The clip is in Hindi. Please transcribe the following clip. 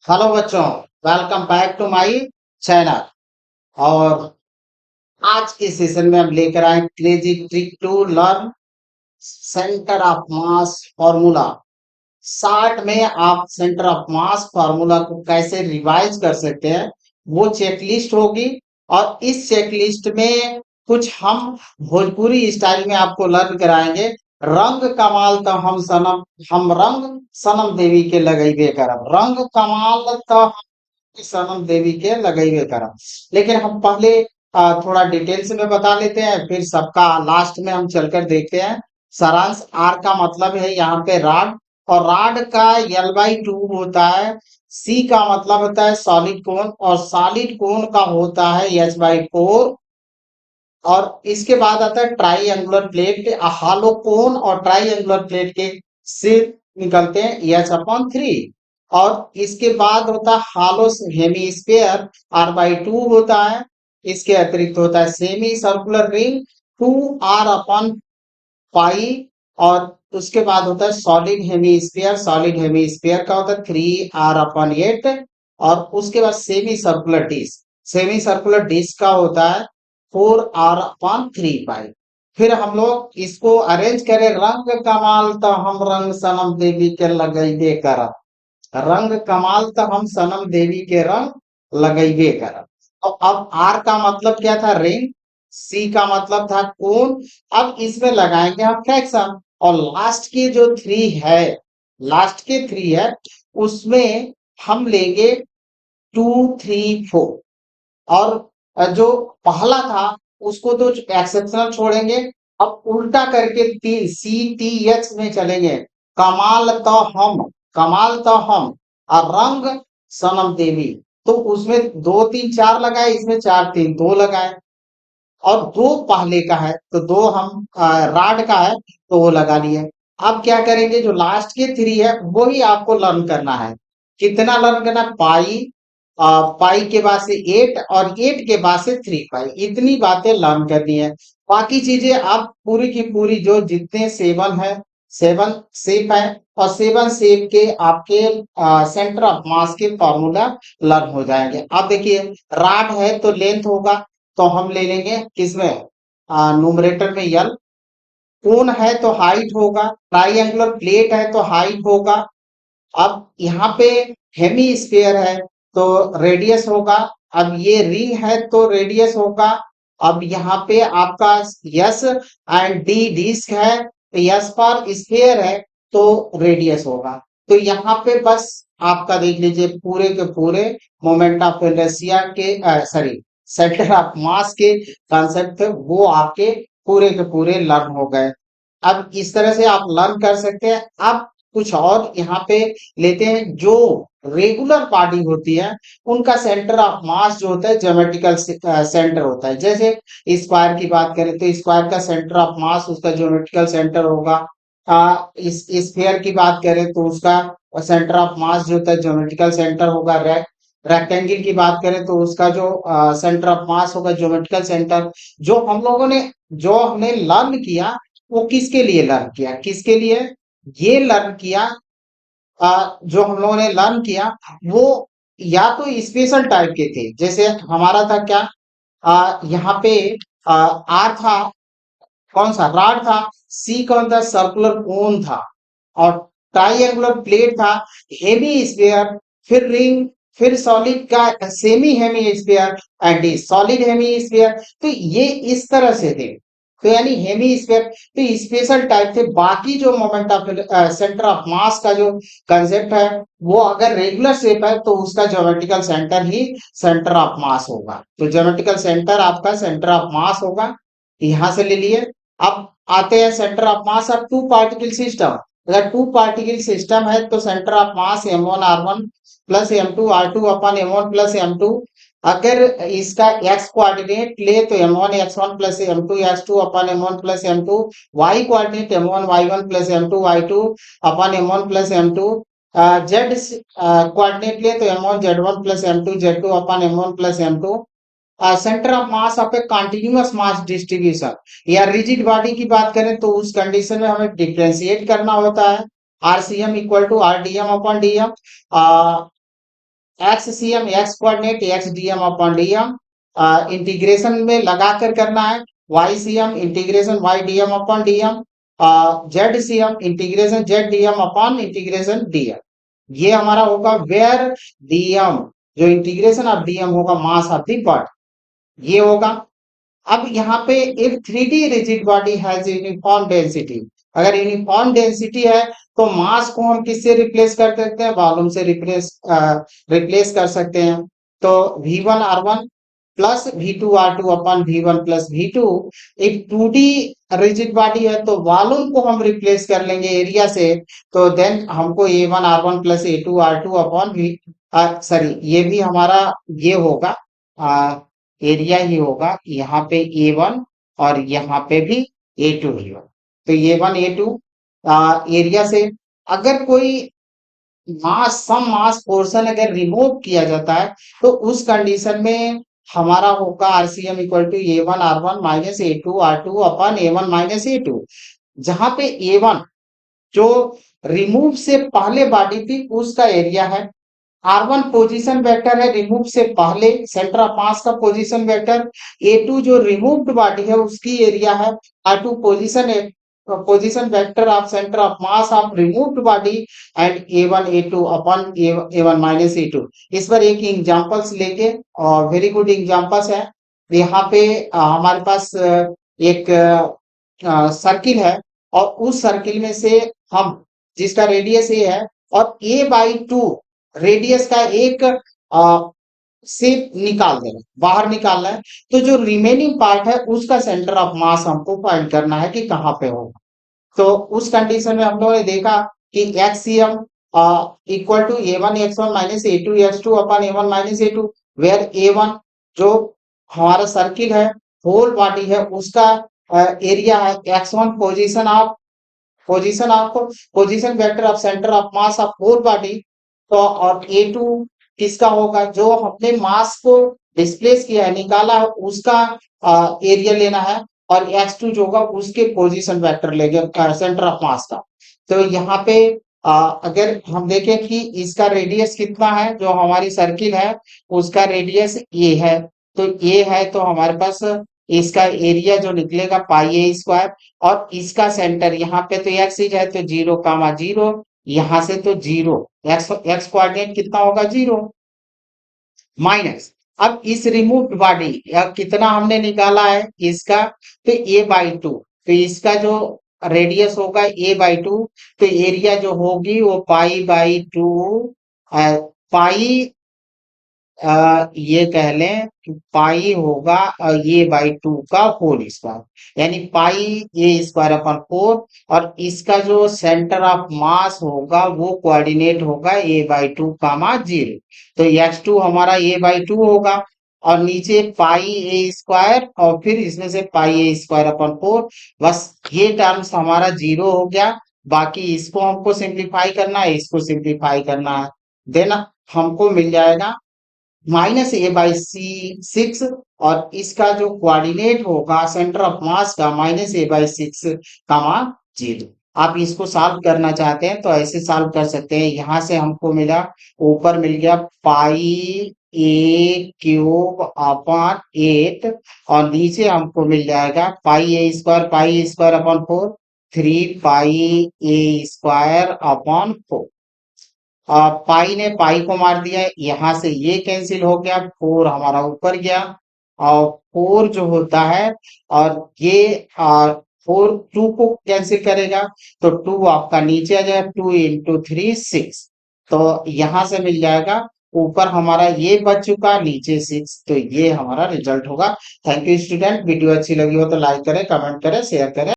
हेलो बच्चों, welcome back to my channel. और आज के सेशन में हम लेकर आए crazy trick to learn centre of mass formula. Short में आप सेंटर ऑफ मास फार्मूला को कैसे रिवाइज कर सकते हैं वो चेकलिस्ट होगी। और इस चेकलिस्ट में कुछ हम भोजपुरी स्टाइल में आपको लर्न कराएंगे। रंग कमाल तो हम रंग सनम देवी के लगैबे करब, रंग कमाल तो सनम देवी के लगैबे करब। लेकिन हम पहले थोड़ा डिटेल्स में बता लेते हैं, फिर सबका लास्ट में हम चलकर देखते हैं। सारांश आर का मतलब है यहाँ पे राड, और राड का एल बाई टू होता है। सी का मतलब होता है सॉलिड कोन, और सॉलिड कोन का होता है एच बाई फोर। और इसके बाद आता है ट्राई एंगुलर प्लेट के हालो कोन, और ट्राई एंगुलर प्लेट के से निकलते हैं एच अपॉन थ्री। और इसके बाद होता है hollow hemisphere, R by two होता है। इसके अतिरिक्त होता है semi circular ring, two R upon pi. और उसके बाद होता है सॉलिड हेमीस्फीयर, सॉलिड हेमीस्फीयर का होता है थ्री आर अपॉन एट। और उसके बाद semi circular disc, semi circular disc का होता है four R upon three pi. फिर हम लोग इसको अरेंज करें, रंग कमाल तो हम रंग सनम देवी के लगैबे करब, रंग कमाल तो हम सनम देवी के रंग लगैबे करब। तो अब आर का मतलब क्या था, रिंग। सी का मतलब था कोन। अब इसमें लगाएंगे हम फ्रैक्शन। और लास्ट के जो थ्री है, लास्ट के थ्री है, उसमें हम लेंगे टू थ्री फोर। और जो पहला था उसको तो एक्सेप्शनल छोड़ेंगे। अब उल्टा करके टी सी टी एच में चलेंगे। कमाल तो हम, कमाल तो हम, और रंग सनम देवी। तो उसमें दो तीन चार लगाए, इसमें चार तीन दो लगाए। और दो पहले का है तो दो हम राड का है तो वो लगा लिए। अब क्या करेंगे, जो लास्ट के थ्री है वही आपको लर्न करना है। कितना लर्न करना, पाई, पाई के बाद से एट, और एट के बाद से थ्री पाई, इतनी बातें लर्न करनी है। बाकी चीजें आप पूरी की पूरी जो जितने सेवन है, सेवन शेप है, और सेवन शेप के आपके सेंटर ऑफ मास के फॉर्मूला लर्न हो जाएंगे। अब देखिए, राड है तो लेंथ होगा, तो हम ले लेंगे किसमें, न्यूमरेटर में यल। कोन है तो हाइट होगा, ट्राइएंगुलर प्लेट है तो हाइट होगा। अब यहाँ पे हेमी स्फीयर है तो रेडियस होगा। अब ये रिंग है तो रेडियस होगा। अब यहाँ पे आपका यस एंड डी डिस्क है, तो यस पर स्फीयर है तो रेडियस होगा। तो यहाँ पे बस आपका देख लीजिए, पूरे के पूरे मोमेंट ऑफ इनर्शिया के सॉरी सेंटर ऑफ मास के कॉन्सेप्ट थे वो आपके पूरे के पूरे लर्न हो गए। अब इस तरह से आप लर्न कर सकते हैं। अब कुछ और यहाँ पे लेते हैं, जो रेगुलर बॉडी होती है उनका सेंटर ऑफ मास जो होता है ज्योमेट्रिकल सेंटर होता है। जैसे स्क्वायर की बात करें तो स्क्वायर का सेंटर ऑफ मास उसका ज्योमेट्रिकल सेंटर होगा। इस स्फीयर की बात करें तो उसका सेंटर ऑफ मास जो होता है ज्योमेट्रिकल सेंटर होगा। रेक्टेंगल की बात करें तो उसका जो सेंटर ऑफ मास होगा ज्योमेट्रिकल सेंटर। जो हमने लर्न किया वो किसके लिए लर्न किया, किसके लिए ये लर्न किया, जो हम लोगों ने लर्न किया वो या तो स्पेशल टाइप के थे। जैसे हमारा था क्या, यहाँ पे आर था, कौन सा राड था। सी कौन था, सर्कुलर कोन था। और ट्राइएंगुलर प्लेट था, हेमी स्फीयर। फिर रिंग, फिर सॉलिड का semi hemisphere and solid hemisphere. तो ये इस तरह से थे। तो यानी हेमी स्फीयर तो स्पेशल टाइप थे। बाकी जो moment of centre of mass का जो कंसेप्ट है वो अगर रेगुलर शेप है तो उसका ज्योमेट्रिकल सेंटर ही सेंटर ऑफ मास होगा। तो ज्योमेट्रिकल सेंटर आपका सेंटर ऑफ मास होगा, यहां से ले लिए। अब आते हैं centre of mass of two particle system. अगर टू पार्टिकल सिस्टम है तो centre of mass m1 r1 plus m2 r2 upon m1 plus m2। अगर इसका x कोऑर्डिनेट ले तो m1 x1 plus m2 x2 upon m1 plus m2। y coordinate m1 y1 plus m2 y2 अपन m1 plus m2। z coordinate ले तो m1 z1 plus m2 z2 upon m1 plus m2। Centre of mass of A continuous mass distribution या रिजिड बॉडी की बात करें तो उस कंडीशन में हमें डिफरेंशिएट करना होता है। RCM equal to RDM upon DM. X C M X coordinate X D M upon D M integration में लगा कर करना है, Y C M integration Y D M upon D M, Z C M integration Z D M upon integration D M. ये हमारा होगा वेयर डी एम, जो इंटीग्रेशन ऑफ डी एम होगा मास ऑफ दी बॉडी, ये होगा। अब यहाँ पे एक 3D rigid body has uniform density, अगर यूनिफॉर्म डेंसिटी है तो मास को हम किससे रिप्लेस कर सकते हैं, वॉल्यूम से रिप्लेस कर सकते हैं। तो V1R1 plus V2R2 upon V1 plus V2, एक 2D रिजिड बॉडी है तो वॉल्यूम को हम रिप्लेस कर लेंगे एरिया से, तो देन हमको A1R1 plus A2R2 upon sorry ये भी हमारा ये होगा एरिया ही होगा, यहाँ पे A1 और यहाँ पे भी A2 ही होगा। तो A1 A2 एरिया से अगर कोई सम मास पोर्शन अगर रिमूव किया जाता है तो उस कंडीशन में हमारा होगा RCM equal to A1R1 minus A2R2 upon A1 minus A2, जहां पे A1 जो रिमूव से पहले बॉडी थी उसका एरिया है, R1 पोजीशन वेक्टर है रिमूव से पहले सेंटर ऑफ मास का पोजीशन वेक्टर, A2 जो रिमूव्ड बॉडी है उसकी एरिया है, R2 position vector of centre of mass of removed body, and A1 A2 upon A1 minus A2। इस पर एक एग्जांपल्स लेके, और वेरी गुड एग्जांपल्स है। यहाँ पे हमारे पास एक सर्किल है और उस सर्किल में से हम जिसका रेडियस ए है और A/2 रेडियस का एक से निकाल देना, बाहर निकालना है, तो जो रिमेनिंग पार्ट है उसका सेंटर ऑफ मास हमको फाइंड करना है कि कहाँ पे होगा। तो उस कंडीशन में हम लोगों ने देखा कि एक्सीएम equal to A1 minus A2 upon A1 minus A2, where A1 जो हमारा सर्किल है होल बॉडी है उसका एरिया है x1 position vector of centre of mass of whole body, तो और A2 किसका होगा, जो हमने मास को डिस्प्लेस किया है निकाला है उसका एरिया लेना है, और x2 जो होगा उसके पोजीशन वेक्टर लेंगे सेंटर ऑफ मास का। तो यहाँ पे अगर हम देखें कि इसका रेडियस कितना है, जो हमारी सर्किल है उसका रेडियस ये है, तो ये है तो हमारे पास इसका एरिया जो निकलेगा पाई ए स्क्वायर, और इसका सेंटर यहाँ पे तो एक्स है तो 0,0, यहाँ से तो 0, एक्स कोऑर्डिनेट कितना होगा 0 माइनस। अब इस रिमूव्ड बॉडी कितना हमने निकाला है इसका, तो A/2, तो इसका जो रेडियस होगा A/2, तो एरिया जो होगी वो पाई/2 पाई ये कह लें कि पाई होगा A/2 का होल स्क्वायर, यानी पाई A स्क्वायर अपॉन 4, और इसका जो सेंटर ऑफ मास होगा वो कोऑर्डिनेट होगा A/2 कामा 0, तो x2 हमारा A/2 होगा, और नीचे पाई A स्क्वायर और फिर इसमें से पाई A स्क्वायर अपॉन 4, बस ये टर्म्स हमारा 0 हो गया। बाकी इसको हमको सिंप्लीफाई करना है, इसको सिंप्लीफाई करना है, देन हमको मिल जाएगा -A/6, और इसका जो कोऑर्डिनेट होगा सेंटर ऑफ मास का -A/6 कामा 0। आप इसको सॉल्व करना चाहते हैं तो ऐसे सॉल्व कर सकते हैं, यहाँ से हमको मिला, ऊपर मिल गया पाई A³ अपॉन 8, और नीचे हमको मिल जाएगा पाई A square upon 4, 3 pi A square upon 4। पाई ने पाई को मार दिया, यहाँ से ये कैंसिल हो गया, 4 हमारा ऊपर गया, और 4 जो होता है, और ये 4 2 को कैंसिल करेगा तो 2 आपका नीचे आ जाएगा, 2 इंटू 3 6, तो यहाँ से मिल जाएगा, ऊपर हमारा ये बच चुका नीचे 6, तो ये हमारा रिजल्ट होगा। थैंक यू स्टूडेंट, वीडियो अच्छी लगी हो तो लाइक करें, कमेंट करें, शेयर करें।